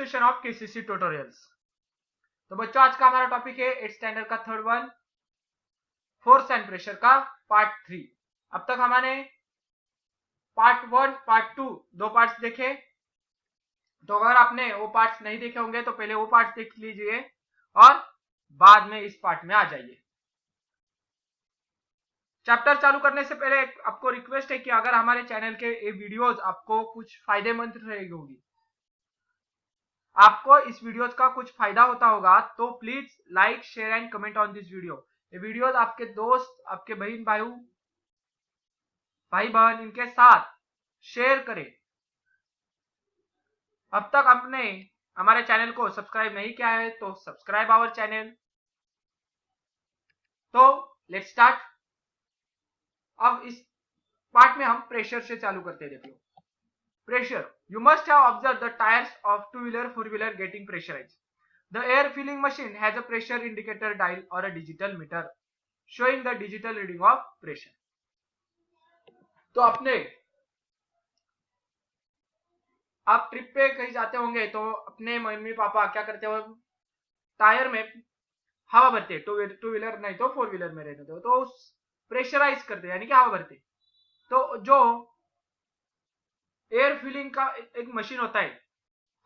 Continuation of KCC tutorials. तो बच्चों आज का हमारा टॉपिक है 8th स्टैंडर्ड का third one, force and pressure का पार्ट 3। अब तक हमारे पार्ट 1 पार्ट 2 दो पार्ट्स देखे। तो अगर आपने वो पार्ट्स नहीं देखे होंगे तो पहले वो पार्ट्स देख लीजिए और बाद में इस पार्ट में आ जाइए। चैप्टर चालू करने से पहले आपको रिक्वेस्ट है कि अगर हमारे चैनल के ये वीडियोस आपको कुछ फायदेमंद रहेगी, आपको इस वीडियोस का कुछ फायदा होता होगा, तो please like share and comment on this video. ये वीडियोस आपके दोस्त, आपके भाई बहन इनके साथ शेयर करें। अब तक आपने हमारे चैनल को सब्सक्राइब नहीं किया है तो सब्सक्राइब आवर चैनल। तो लेट्स स्टार्ट। अब इस पार्ट में हम प्रेशर से चालू करते हैं। देखिए pressure. You must have observed the tires of two-wheeler, four-wheeler getting pressurized. The air filling machine has a pressure indicator dial or a digital meter showing the digital reading of pressure. तो आप trip पे कहीं जाते होंगे तो अपने mummy papa क्या करते हो, टायर में हवा भरते, टू व्हीलर नहीं तो फोर व्हीलर में रहते तो प्रेशराइज करते यानी कि हवा भरते। तो जो एयर फिलिंग का एक मशीन होता है,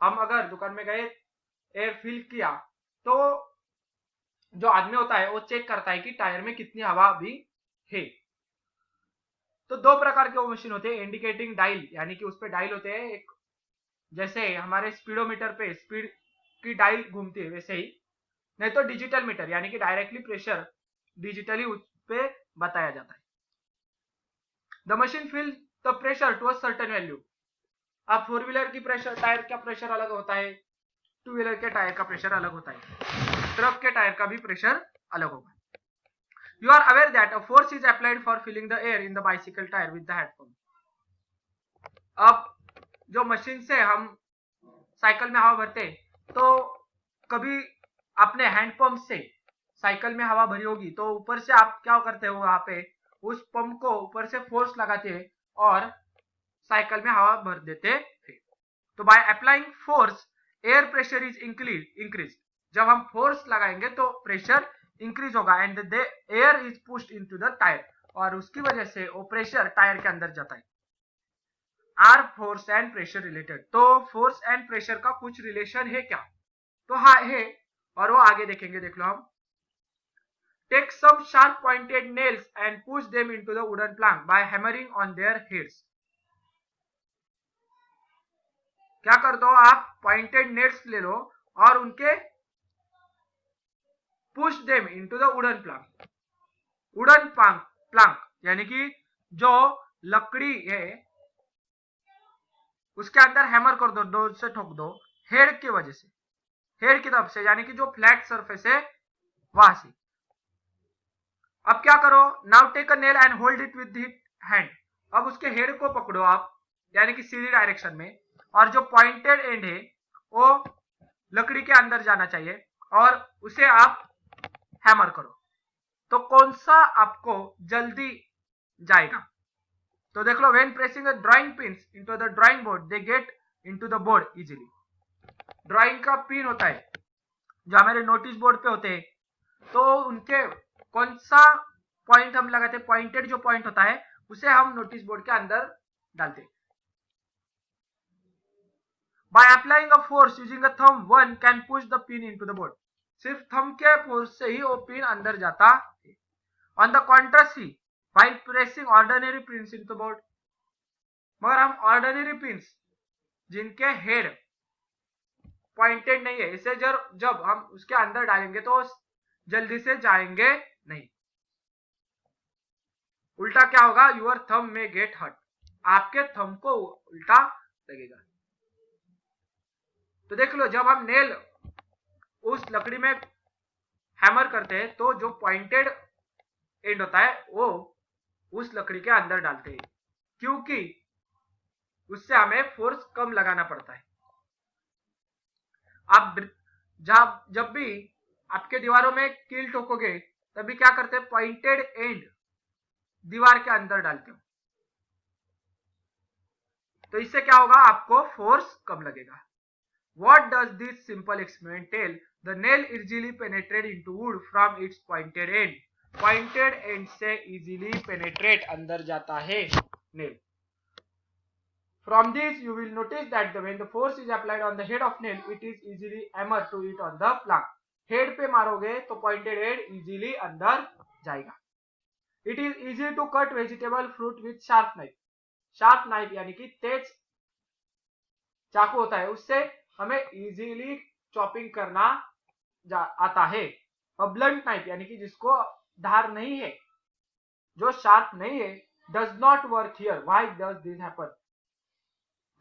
हम अगर दुकान में गए एयर फिल किया तो जो आदमी होता है वो चेक करता है कि टायर में कितनी हवा भी है। तो दो प्रकार के वो मशीन होते हैं, इंडिकेटिंग डायल यानी कि उस पे डायल होते हैं, एक जैसे हमारे स्पीडोमीटर पे स्पीड की डायल घूमती है वैसे ही, नहीं तो डिजिटल मीटर यानी कि डायरेक्टली प्रेशर डिजिटली उस पे बताया जाता है। The machine fill the pressure to a certain value. अब फोर व्हीलर की प्रेशर टायर का प्रेशर अलग होता है, टू व्हीलर के टायर का प्रेशर अलग होता है, ट्रक के टायर का भी प्रेशर अलग होगा। You are aware that a force is applied for filling the air in the bicycle tyre with the hand pump. अब जो मशीन से हम साइकिल में हवा भरते तो कभी आपने हैंड पंप से साइकिल में हवा भरी होगी तो ऊपर से आप क्या करते हो, वहां पे उस पंप को ऊपर से फोर्स लगाते हैं और साइकिल में हवा भर देते थे। तो by applying force air pressure is increase. जब हम फोर्स लगाएंगे तो प्रेशर इंक्रीज होगा and the air is pushed into the tyre, और उसकी वजह से वो प्रेशर टायर के अंदर जाता है। Are force and pressure related. तो फोर्स एंड प्रेशर का कुछ रिलेशन है क्या? तो हाँ है, और वो आगे देखेंगे। देख लो हम। Take some sharp pointed nails and push them into the wooden plank by hammering on their heads. क्या कर दो, आप पॉइंटेड नेट्स ले लो और उनके push them into the wooden Planck. Wooden plank यानी कि जो लकड़ी है उसके अंदर हैमर कर दो, दो से ठोक दो हेड की वजह से, हेड की तरफ से यानी कि जो फ्लैट सरफेस है वहां से। अब क्या करो, now take a nail and hold it with hand. अब उसके हेड को पकड़ो आप यानी कि सीधी डायरेक्शन में, और जो पॉइंटेड एंड है वो लकड़ी के अंदर जाना चाहिए और उसे आप हैमर करो। तो कौन सा आपको जल्दी जाएगा? तो देख लो, when pressing the drawing pins into the drawing board they get into the board easily. Drawing का पिन होता है जो हमारे नोटिस बोर्ड पे होते हैं, तो उनके कौन सा पॉइंट हम लगाते हैं, पॉइंटेड जो पॉइंट होता है उसे हम नोटिस बोर्ड के अंदर डालते हैं। By applying a force using a thumb, one can push the pin into the board. सिर्फ थंब के फोर्स से ही वो पिन अंदर जाता है। On the contrary, while pressing ordinary pins into the board, मगर हम ऑर्डिनरी पिन्स जिनके हेड पॉइंटेड नहीं है, इसे जब हम उसके अंदर डालेंगे तो जल्दी से जाएंगे नहीं। उल्टा क्या होगा, यूर थंब में गेट हर्ट, आपके थंब को उल्टा लगेगा। तो देख लो, जब हम नेल उस लकड़ी में हैमर करते हैं तो जो पॉइंटेड एंड होता है वो उस लकड़ी के अंदर डालते हैं, क्योंकि उससे हमें फोर्स कम लगाना पड़ता है। आप जब भी आपके दीवारों में कील ठोकोगे तभी क्या करते हैं, पॉइंटेड एंड दीवार के अंदर डालते हो, तो इससे क्या होगा, आपको फोर्स कम लगेगा। What does this simple experiment tell? The nail easily penetrate into wood from its pointed end. Pointed end से easily penetrate अंदर जाता है nail. From this, you will notice that when the force is applied on the head of nail, it is easily hammer to it on the plank. Head पे मारोगे तो pointed head easily अंदर जाएगा. It is easy to cut vegetable fruit with sharp knife. Sharp knife यानी कि तेज चाकू होता है, उससे हमें easily चॉपिंग करना आता है. A blunt knife यानी कि जिसको धार नहीं है, जो शार्प नहीं है, does not work here. Why does this happen?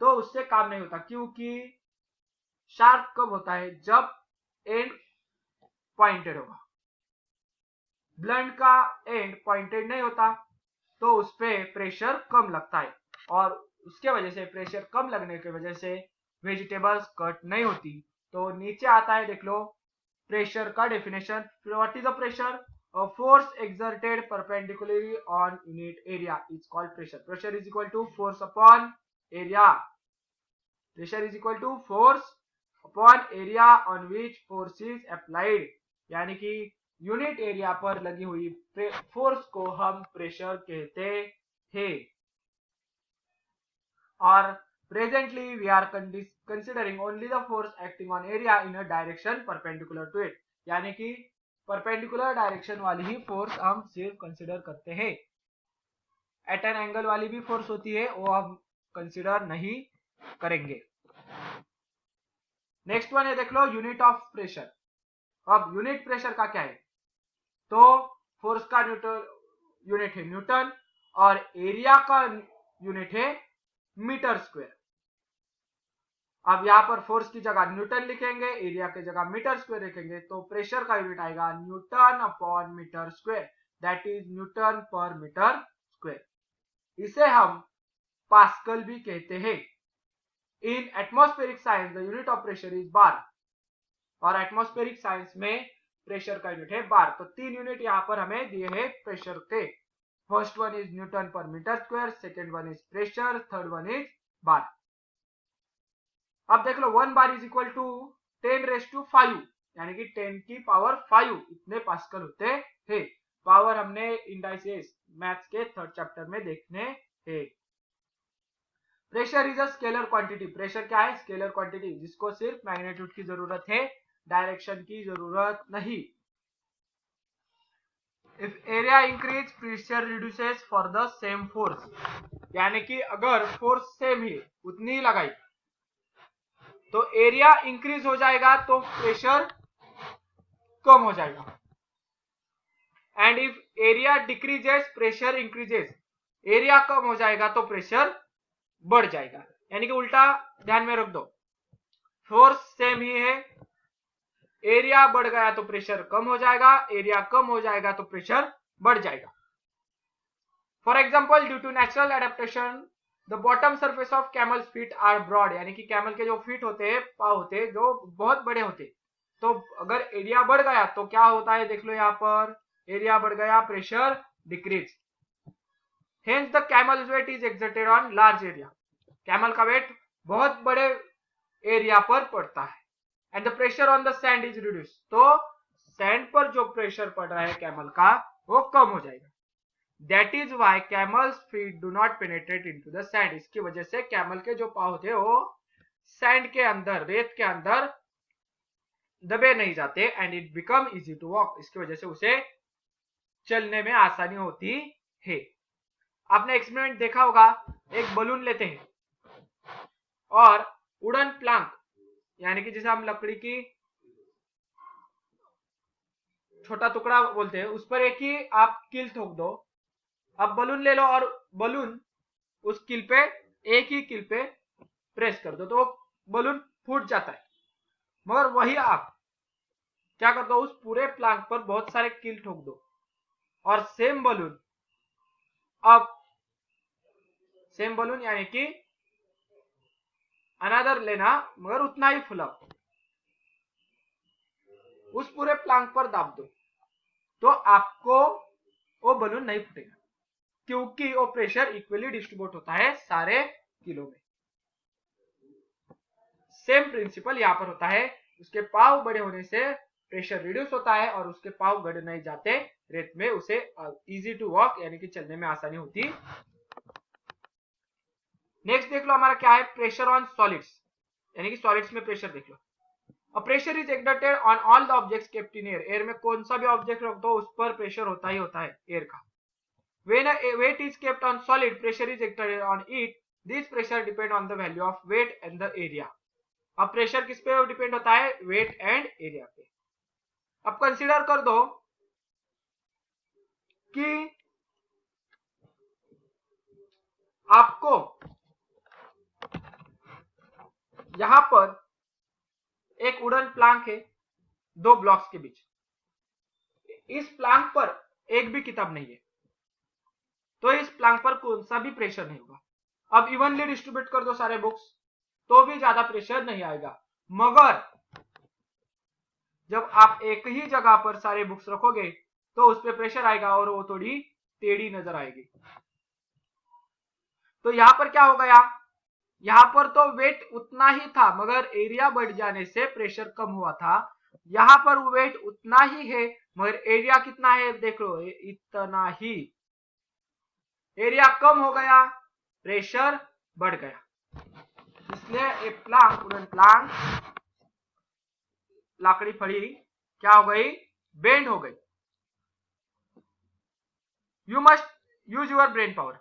तो उससे काम नहीं होता, क्योंकि शार्प कब होता है? जब एंड पॉइंटेड होगा. ब्लंट का एंड पॉइंटेड नहीं होता तो उस पे प्रेशर कम लगता है, और उसके वजह से प्रेशर कम लगने की वजह से वेजिटेबल्स कट नहीं होती. तो नीचे आता है, देख लो प्रेशर का definition. What is the pressure? A force exerted perpendicularly on unit area is called pressure. Pressure is equal to force upon area. Pressure is equal to force upon area on which force is applied. यानी कि unit area पर लगी हुई force को हम pressure कहते हैं. और presently we are considering only the force acting on area in a direction perpendicular to it. यानी कि परपेंडिकुलर डायरेक्शन वाली ही फोर्स हम सिर्फ कंसिडर करते हैं. एट एन एंगल वाली भी फोर्स होती है, वो हम कंसिडर नहीं करेंगे. नेक्स्ट वन है, देख लो यूनिट ऑफ प्रेशर. अब यूनिट प्रेशर का क्या है? तो फोर्स का यूनिट है न्यूटन, और एरिया का यूनिट है मीटर स्क्वायर. अब यहां पर फोर्स की जगह न्यूटन लिखेंगे, एरिया की जगह मीटर स्क्वायर लिखेंगे, तो प्रेशर का यूनिट आएगा newton upon metre square. That is newton per metre square. इसे हम पास्कल भी कहते हैं. In atmospheric science the unit of pressure is bar. और एटमॉस्फेरिक साइंस में प्रेशर का यूनिट है बार. तो 3 यूनिट यहाँ पर हमें दिए हैं प्रेशर के. First one is newton per metre square, second one is pressure, third one is bar. अब देख लो 1 बार इज इक्वल टू 10⁵, यानी कि 10 की पावर 5 इतने पास्कल होते हैं. पावर हमने इंडाइसेस मैथ्स के 3rd चैप्टर में देखने हैं. Pressure is a scalar quantity. Pressure क्या है? स्केलर क्वांटिटी, जिसको सिर्फ मैग्नीट्यूड की जरूरत है, डायरेक्शन की जरूरत नहीं. If area increase pressure reduces for the same force. यानी कि अगर फोर्स सेम ही उतनी ही लगाई तो एरिया इंक्रीज हो जाएगा तो प्रेशर कम हो जाएगा. And if area decreases pressure increases. Area कम हो जाएगा तो प्रेशर बढ़ जाएगा. यानी कि उल्टा ध्यान में रख दो. फोर्स सेम ही है, एरिया बढ़ गया तो प्रेशर कम हो जाएगा, एरिया कम हो जाएगा तो प्रेशर बढ़ जाएगा. For example, due to natural adaptation the bottom surface of camels feet are broad. यानी कि कैमल के जो फीट होते हैं, पाँव होते हैं, जो बहुत बड़े होते हैं. तो अगर एरिया बढ़ गया तो क्या होता है? देख लो यहाँ पर एरिया बढ़ गया, pressure decrease. Hence the camels weight is exerted on large area. Camel का वेट बहुत बड़े एरिया पर पड़ता है. And the pressure on the sand is reduce. तो सैंड पर जो प्रेशर पड़ रहा है कैमल का, वो कम हो जाएगा. That is why camels feet do not penetrate into the sand. इसकी वजह से कैमल के जो पाँव होते हैं वो सैंड के अंदर, रेत के अंदर दबे नहीं जाते. And it become easy to walk. इसकी वजह से उसे चलने में आसानी होती है. आपने एक्सपेरिमेंट देखा होगा, एक बलून लेते हैं और वुडन प्लैंक, यानी कि जिसे हम लकड़ी की छोटा टुकड़ा बोलते हैं, उस पर एक ही आप कील ठोक दो. अब बलून ले लो और बलून उस कील पे, एक ही कील पे प्रेस कर दो तो बलून फूट जाता है. मगर वही आप क्या कर दो, उस पूरे प्लैंक पर बहुत सारे कील ठोक दो और सेम बलून, अब सेम बलून यानी कि अनदर लेना, मगर उतना ही फुलाओ, उस पूरे प्लैंक पर दाब दो, तो आपको वो बलून नहीं फूटेगा, क्योंकि वो प्रेशर इक्वली डिस्ट्रीब्यूट होता है सारे किलो में. सेम प्रिंसिपल यहाँ पर होता है, उसके पाव बड़े होने से प्रेशर रिड्यूस होता है और उसके पाव गड़ नहीं जाते रेत में, उसे इजी टू वॉक यानी कि चलने में आसानी होती। नेक्स्ट देख लो हमारा क्या है, प्रेशर ऑन सॉलिड्स, यानी कि सॉलिड्स में प्रेशर देख लो। A pressure is exerted on all the objects kept in air, air में कौन सा भी ऑब्जेक्ट रख दो उस पर प्रेशर होता ही होता है एयर का। When a weight is kept on solid, pressure is exerted on it. This pressure depend on the value of weight and the area. अब प्रेशर किस पे डिपेंड होता है, वेट एंड एरिया पे। अब कंसीडर कर दो कि आपको यहां पर एक वुडन प्लांक है दो ब्लॉक्स के बीच, इस प्लांक पर एक भी किताब नहीं है, तो इस प्लांक पर कौन सा भी प्रेशर नहीं होगा। अब इवनली डिस्ट्रीब्यूट कर दो सारे बुक्स तो भी ज्यादा प्रेशर नहीं आएगा, मगर जब आप एक ही जगह पर सारे बुक्स रखोगे तो उस पर प्रेशर आएगा और वो थोड़ी टेढ़ी नजर आएगी। तो यहां पर क्या हो गया, यहां पर तो वेट उतना ही था मगर एरिया बढ़ जाने से प्रेशर कम हुआ था, यहां पर वेट उतना ही है मगर एरिया कितना है, देख लो इतना ही, एरिया कम हो गया प्रेशर बढ़ गया, इसलिए एक प्लांक वुडन प्लांक लाकड़ी फड़ी क्या हो गई, बेंड हो गई। You must use your brain power.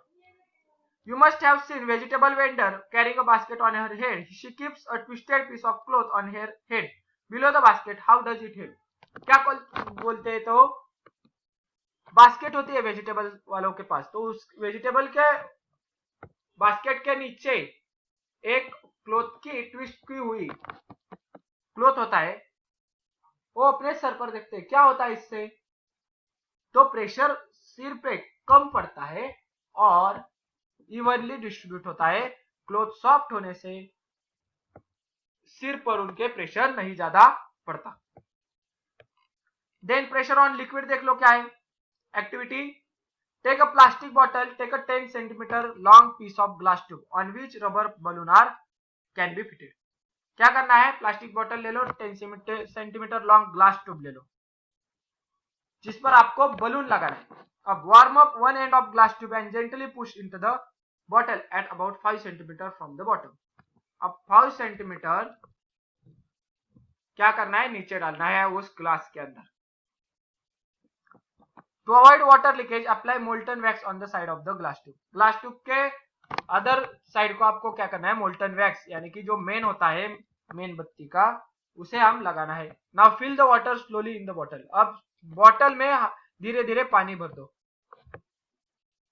You must have seen vegetable vendor carrying a basket on her head. She keeps a twisted piece of cloth on her head below the basket. How does it help? क्या बोलते हैं, तो basket होती है vegetable वालों के पास, तो उस वेजिटेबल के बास्केट के नीचे एक क्लोथ की ट्विस्ट की हुई क्लोथ होता है, वो अपने सर पर देखते हैं, क्या होता है इससे, तो प्रेशर सिर पे कम पड़ता है और इवनली डिस्ट्रीब्यूट होता है, क्लोथ सॉफ्ट होने से सिर पर उनके प्रेशर नहीं ज्यादा पड़ता। देन प्रेशर ऑन लिक्विड देख लो क्या है, activity, take a plastic bottle, take a 10 centimetre long piece of glass tube on which rubber balloon are can be fitted. क्या करना है, प्लास्टिक बॉटल ले लो, 10 सेंटीमीटर लॉन्ग ग्लास ट्यूब ले लो जिस पर आपको बलून लगाना है। अब warm up one end of glass tube and gently push into the bottle at about 5 centimetre from the bottom. अब 5 सेंटीमीटर क्या करना है, नीचे डालना है उस ग्लास के अंदर। To avoid water leakage apply molten wax on the side of the glass tube. Glass tube के अदर साइड को आपको क्या करना है, मोल्टन वैक्स यानी कि जो मेन होता है मेन बत्ती का, उसे हम लगाना है। Now fill the water slowly in the bottle. अब बॉटल में धीरे धीरे पानी भर दो।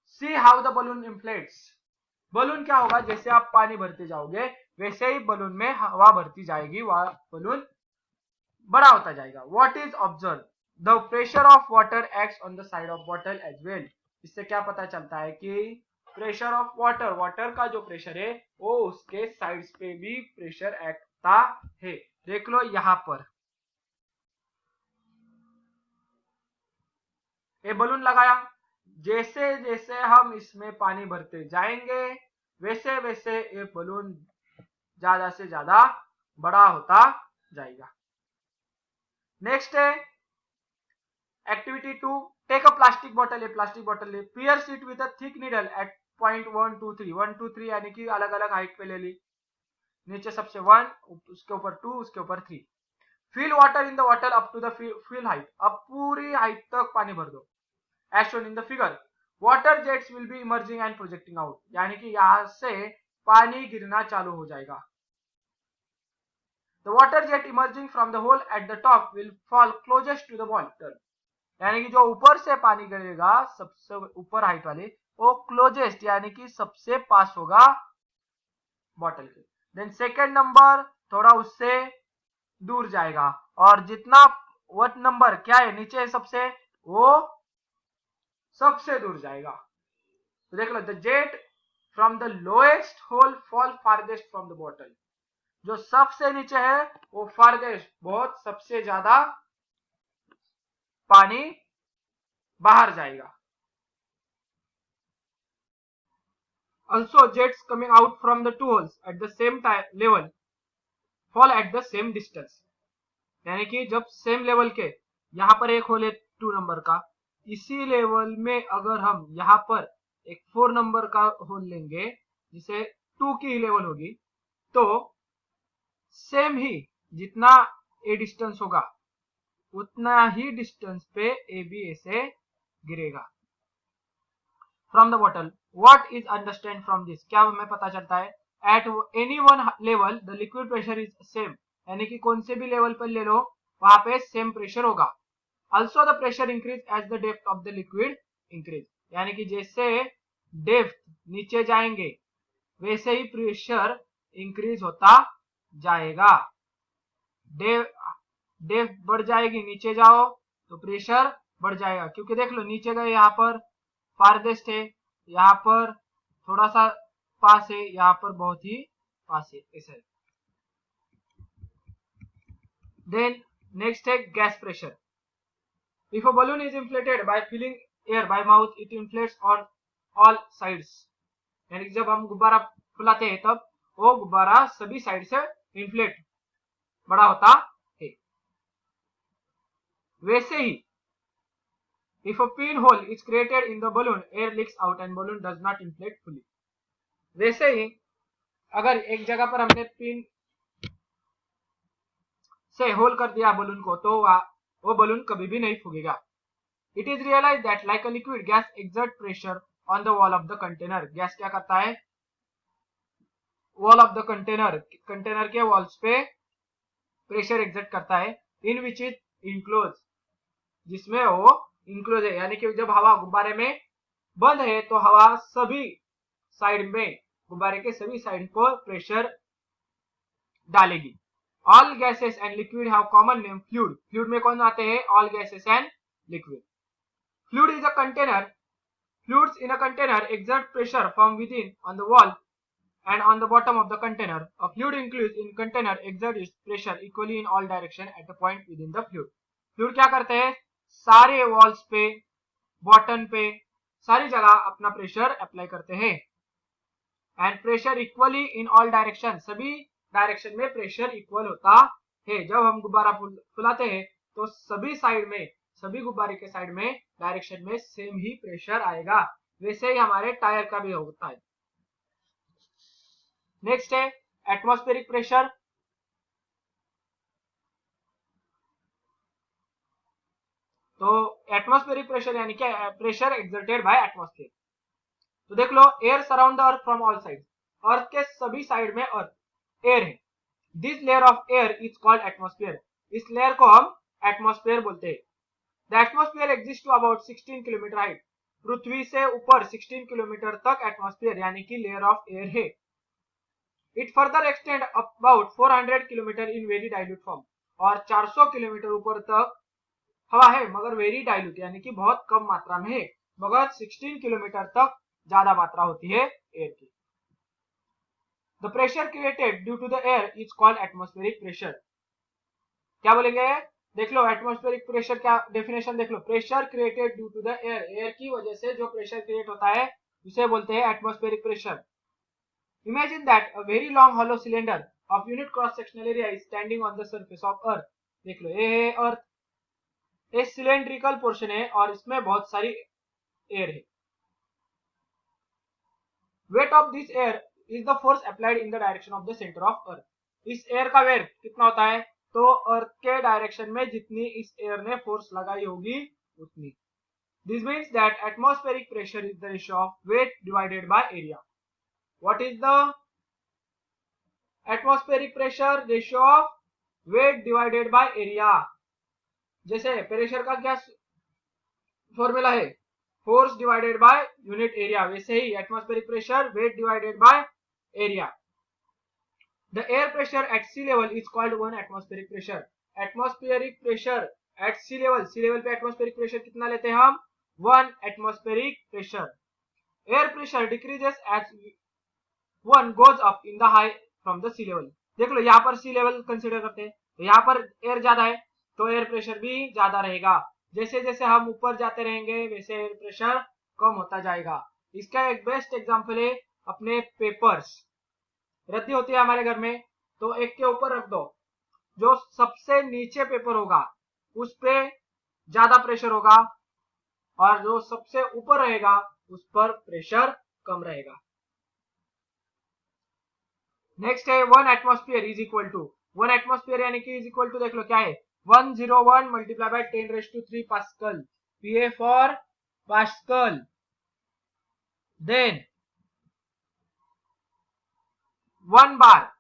See how the balloon inflates. Balloon क्या होगा, जैसे आप पानी भरते जाओगे वैसे ही बलून में हवा भरती जाएगी, वह बलून बड़ा होता जाएगा। What is observe, the pressure of water acts on the side of bottle as well. इससे क्या पता चलता है कि प्रेशर ऑफ वाटर, वाटर का जो प्रेशर है वो उसके साइड्स पे भी प्रेशर एक्ट होता है। देख लो यहां पर ये बलून लगाया, जैसे जैसे हम इसमें पानी भरते जाएंगे वैसे वैसे ये बलून ज्यादा से ज्यादा बड़ा होता जाएगा। नेक्स्ट है activity 2, take a plastic bottle, ये प्लास्टिक बॉटल ले, pierce it with a thick needle at point 1 2 3, 1 2 3 यानी कि अलग अलग हाइट पे ले ली, नीचे सबसे 1, उसके ऊपर 2, उसके ऊपर 3। Fill water in the bottle up to the fill height, अब पूरी हाइट तक पानी भर दो। As shown in the figure, water jets will be emerging and projecting out, यानी कि यहां से पानी गिरना चालू हो जाएगा। The water jet emerging from the hole at the top will fall closest to the bottle, यानी कि जो ऊपर से पानी गिरेगा सबसे ऊपर हाइट वाले, वो क्लोजेस्ट यानी कि सबसे पास होगा बॉटल के। देन सेकेंड नंबर थोड़ा उससे दूर जाएगा और जितना वट नंबर क्या है नीचे सबसे, वो सबसे दूर जाएगा। तो देख लो, the jet from the lowest hole fall farthest from the bottle, जो सबसे नीचे है वो फारदेस्ट बहुत सबसे ज्यादा पानी बाहर जाएगा। Also jets coming out from the two holes at the same time level fall at the same distance, यानी कि जब सेम लेवल के यहाँ पर एक होल है 2 नंबर का, इसी लेवल में अगर हम यहाँ पर एक 4 नंबर का होल लेंगे जिसे 2 की लेवल होगी, तो सेम ही जितना ए डिस्टेंस होगा उतना ही डिस्टेंस पे ए बी ऐसे गिरेगा। From the bottle what is understand from this, क्या हमें पता चलता है? At any one level the liquid pressure is same, यानी कि कौन से भी लेवल पर ले लो वहां पे सेम प्रेशर होगा। Also the pressure increase as the depth of the liquid increase, यानी कि जैसे डेप्थ नीचे जाएंगे वैसे ही प्रेशर इंक्रीज होता जाएगा। डेप्थ बढ़ जाएगी, नीचे जाओ तो प्रेशर बढ़ जाएगा, क्योंकि देख लो नीचे गए यहाँ पर फारदेस्ट है, यहाँ पर थोड़ा सा पास है, यहाँ पर बहुत ही पास है, ऐसा है। देन नेक्स्ट है gas pressure. If a balloon is inflated by filling air by mouth, it inflates on all sides, यानी कि जब हम गुब्बारा फुलाते हैं तब वो गुब्बारा सभी साइड से इन्फ्लेट बड़ा होता है। वैसे ही if a pinhole is created in the balloon, air leaks out and balloon does not inflate fully, वैसे ही अगर एक जगह पर हमने पिन से होल कर दिया बलून को तो वो बलून कभी भी नहीं फूगेगा। It is realise that like a liquid gas exert pressure on the wall of the container, gas क्या करता है? वॉल ऑफ द कंटेनर के वॉल्स पे प्रेशर एक्सर्ट करता है। इन विच इज इनक्लोज, जिसमें वो इनक्लोज है, यानी कि जब हवा गुब्बारे में बंद है तो हवा सभी साइड में, गुब्बारे के सभी साइड को प्रेशर डालेगी। All gases and liquid have common name fluid, fluid में कौन आते हैं? All gases and liquid. Fluid is a container, fluids in a container exert pressure from within on the wall and on the bottom of the container. A fluid included in container exerts its pressure equally in all direction at a point within the fluid. Fluid क्या करते हैं? सारे walls पे, bottom पे, सारी जगह अपना pressure apply करते हैं। And pressure equally in all direction, सभी डायरेक्शन में प्रेशर इक्वल होता है। जब हम गुब्बारा फुलाते हैं तो सभी साइड में, सभी गुब्बारे के साइड में डायरेक्शन में सेम ही प्रेशर आएगा, वैसे ही हमारे टायर का भी होता है। नेक्स्ट है एटमॉस्फेरिक प्रेशर। तो एटमॉस्फेरिक प्रेशर यानी क्या? Pressure exerted by atmosphere. तो देख लो, air surround the earth from all side, earth के सभी साइड में अर्थ एयर है। This layer of air is called atmosphere, इस लेयर को हम एटमॉस्फेयर बोलते हैं। The atmosphere exist to about 16 kilometre height, पृथ्वी से ऊपर 16 किलोमीटर तक एटमॉस्फेयर यानी कि लेयर ऑफ एयर है। It further extend about 400 kilometre in very dilute form, और 400 किलोमीटर ऊपर तक हवा है मगर वेरी डाइल्यूट यानी कि बहुत कम मात्रा में है, मगर 16 किलोमीटर तक ज्यादा मात्रा होती है एयर की। The pressure created due to the air is called atmospheric pressure. क्या बोलेंगे? देख लो एटमॉस्फेरिक प्रेशर क्या डेफिनेशन देख लो, pressure created due to the air, air की वजह से जो प्रेशर क्रिएट होता है उसे बोलते हैं atmospheric pressure. Imagine that a very long hollow cylinder of unit cross sectional area is standing on the surface of earth. देख लो, ये है अर्थ, ये सिलेंड्रिकल पोर्शन है और इसमें बहुत सारी एयर है। Weight of this air is the force applied in the direction of the centre of earth. इस एयर का वेट कितना होता है? तो अर्थ के डायरेक्शन में जितनी इस एयर ने फोर्स लगाई होगी उतनी। This means that atmospheric pressure is the ratio of weight divided by area. What is the atmospheric pressure? Ratio of weight divided by area. जैसे प्रेशर का क्या फॉर्मूला है? Force divided by unit area, वैसे ही atmospheric pressure weight divided by area. The air pressure at sea level is called 1 atmospheric pressure. Atmospheric pressure at sea level पे atmospheric pressure कितना लेते हैं हम? 1 atmospheric pressure. Air pressure decreases as one goes up in the high from the sea level. देख लो, यहाँ पर sea level consider करते हैं तो यहाँ पर एयर ज्यादा है तो एयर प्रेशर भी ज्यादा रहेगा। जैसे जैसे हम ऊपर जाते रहेंगे वैसे एयर प्रेशर कम होता जाएगा। इसका एक बेस्ट एग्जांपल है अपने पेपर्स, रद्दी होती है हमारे घर में तो एक के ऊपर रख दो, जो सबसे नीचे पेपर होगा उस पे ज्यादा प्रेशर होगा और जो सबसे ऊपर रहेगा उस पर प्रेशर कम रहेगा। नेक्स्ट है 1 atmosphere is equal to, 1 atmosphere यानी कि इज इक्वल टू, देख लो क्या है, 101 multiply by 10⁻³ pascal, PA for pascal. Then 1 bar,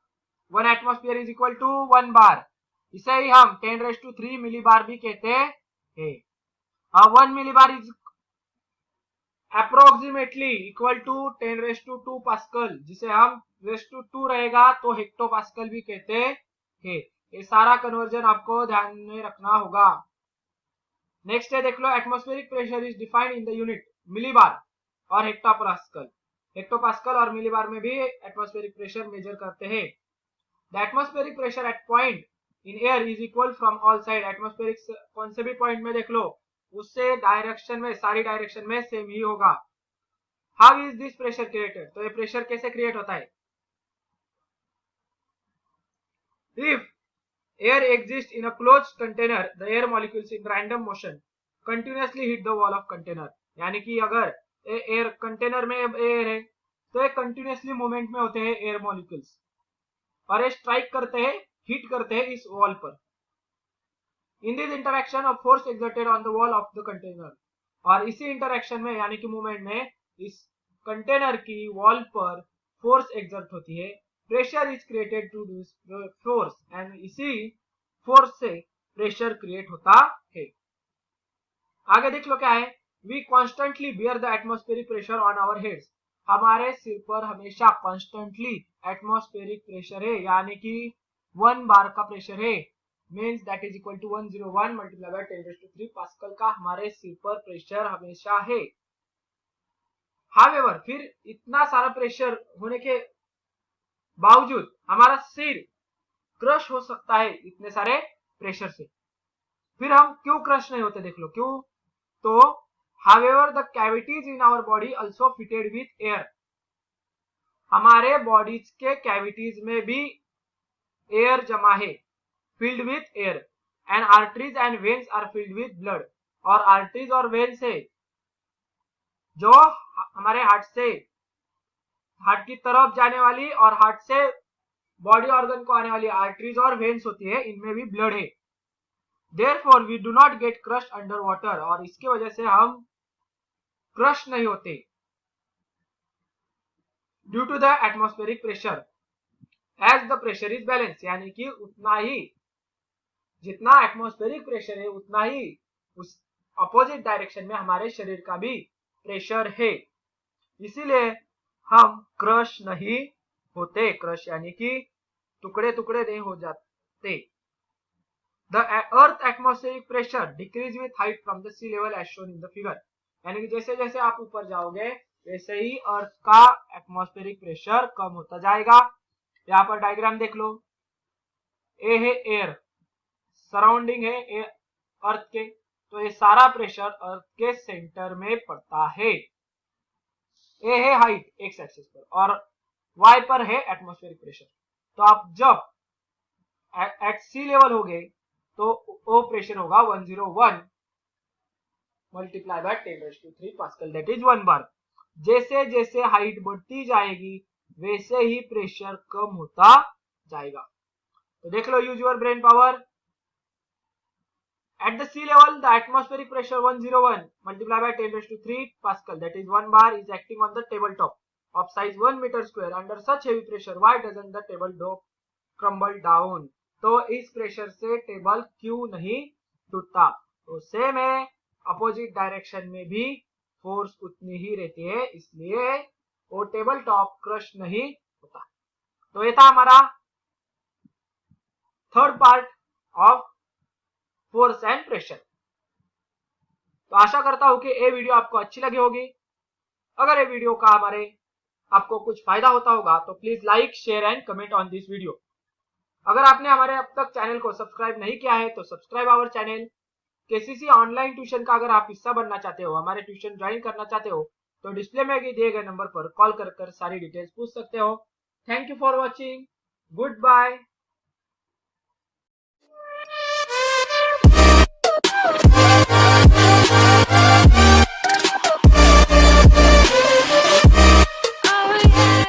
1 atmosphere is equal to 1 bar, इसे ही हम 10⁻³ मिली बार भी कहते हैं। 1 millibar is approximately equal to 10⁻² pascal, जिसे हम ⁻² रहेगा तो हेक्टो पास्कल भी कहते हैं। ये सारा कन्वर्जन आपको ध्यान में रखना होगा। नेक्स्ट है, देख लो, atmospheric pressure is defined in the unit millibar और हेक्टोपास्कल। हेक्टोपास्कल और मिली बार में भी एटमॉस्फेरिक प्रेशर मेजर करते हैं। The atmospheric pressure at point in air is equal from all side, atmospheric कौन से भी पॉइंट में देख लो उससे डायरेक्शन में, सारी डायरेक्शन में सेम ही होगा। How is this pressure created, तो ये प्रेशर कैसे क्रिएट होता है? If air exists in a closed container, the air molecules in random motion continuously hit the wall of container, यानी कि अगर एयर कंटेनर में एयर है तो ये कंटिन्यूसली मूवमेंट में होते हैं एयर मॉलिक्यूल्स, और ये स्ट्राइक करते हैं, हिट करते हैं इस वॉल पर। In this interaction of force exerted on the wall of the container, और इसी इंटरेक्शन में यानी कि मूवमेंट में इस कंटेनर की वॉल पर फोर्स एक्सर्ट होती है। Pressure is created to this force, and इसी फोर्स से प्रेशर क्रिएट होता है। आगे देख लो क्या है, we constantly bear the atmospheric pressure on our heads, हमारे सिर पर हमेशा कॉन्स्टेंटली एटमॉस्फेरिक प्रेशर है, यानी कि 1 बार का प्रेशर है, means that is equal to 101 multiply by 10⁻³ pascal का हमारे सिर पर प्रेशर हमेशा है। हाउएवर, फिर इतना सारा प्रेशर होने के बावजूद हमारा सिर क्रश हो सकता है इतने सारे प्रेशर से। फिर हम क्यों क्रश नहीं होते, देख लो क्यों। तो however the cavities in our body also fitted with air, हमारे बॉडीज के कैविटीज में भी एयर जमा है, filled with air, and arteries and veins are filled with blood, और आर्टरीज और वेन्स है जो हमारे हार्ट की तरफ जाने वाली और हार्ट से बॉडी ऑर्गन को आने वाली आर्टरीज और वेन्स होती है, इनमें भी ब्लड है। Therefore we do not get crushed under water, और इसकी वजह से हम क्रश नहीं होते due to the atmospheric pressure as the pressure is balance, यानी कि उतना ही जितना एटमॉस्फेरिक प्रेशर है उतना ही उस अपोजिट डायरेक्शन में हमारे शरीर का भी प्रेशर है, इसीलिए हम क्रश नहीं होते। क्रश यानी कि टुकड़े टुकड़े नहीं हो जाते। The earth atmospheric pressure decrease with height from the sea level as shown in the figure, यानी कि जैसे जैसे आप ऊपर जाओगे वैसे ही अर्थ का एटमॉस्फेरिक प्रेशर कम होता जाएगा। यहाँ पर डायग्राम देख लो, ए है एयर, सराउंडिंग है अर्थ के, तो ये सारा प्रेशर अर्थ के सेंटर में पड़ता है। ए है हाइट एक्स एक्सिस पर और वाई पर है एटमॉस्फेरिक प्रेशर। तो आप जब एट सी लेवल हो गए तो वो प्रेशर होगा 101 multiply by 10⁻³ pascal, that is 1 बार। जैसे जैसे हाइट बढ़ती जाएगी वैसे ही प्रेशर कम होता जाएगा। तो देख लो, use your brain power. At the sea level, the atmospheric pressure 101 multiplied by 10⁻³ Pascal, that is 1 bar, is acting on the tabletop of size 1 meter square. Under such heavy pressure, why doesn't the tabletop crumble down? तो इस pressure से table क्यों नहीं टूटता? तो same है, opposite direction में भी फोर्स उतनी ही रहती है, इसलिए वो टेबल टॉप क्रश नहीं होता। तो ये था हमारा third part of force and pressure. तो आशा करता हूं कि ये वीडियो आपको अच्छी लगी होगी। अगर ये वीडियो का आपको कुछ फायदा होता होगा तो please like, share and comment on this video. अगर आपने हमारे अब तक चैनल को सब्सक्राइब नहीं किया है तो subscribe our channel. KCC online tuition का अगर आप हिस्सा बनना चाहते हो, हमारे ट्यूशन ज्वाइन करना चाहते हो, तो डिस्प्ले में दिए गए नंबर पर कॉल कर सारी डिटेल्स पूछ सकते हो। Thank you for watching. Good bye.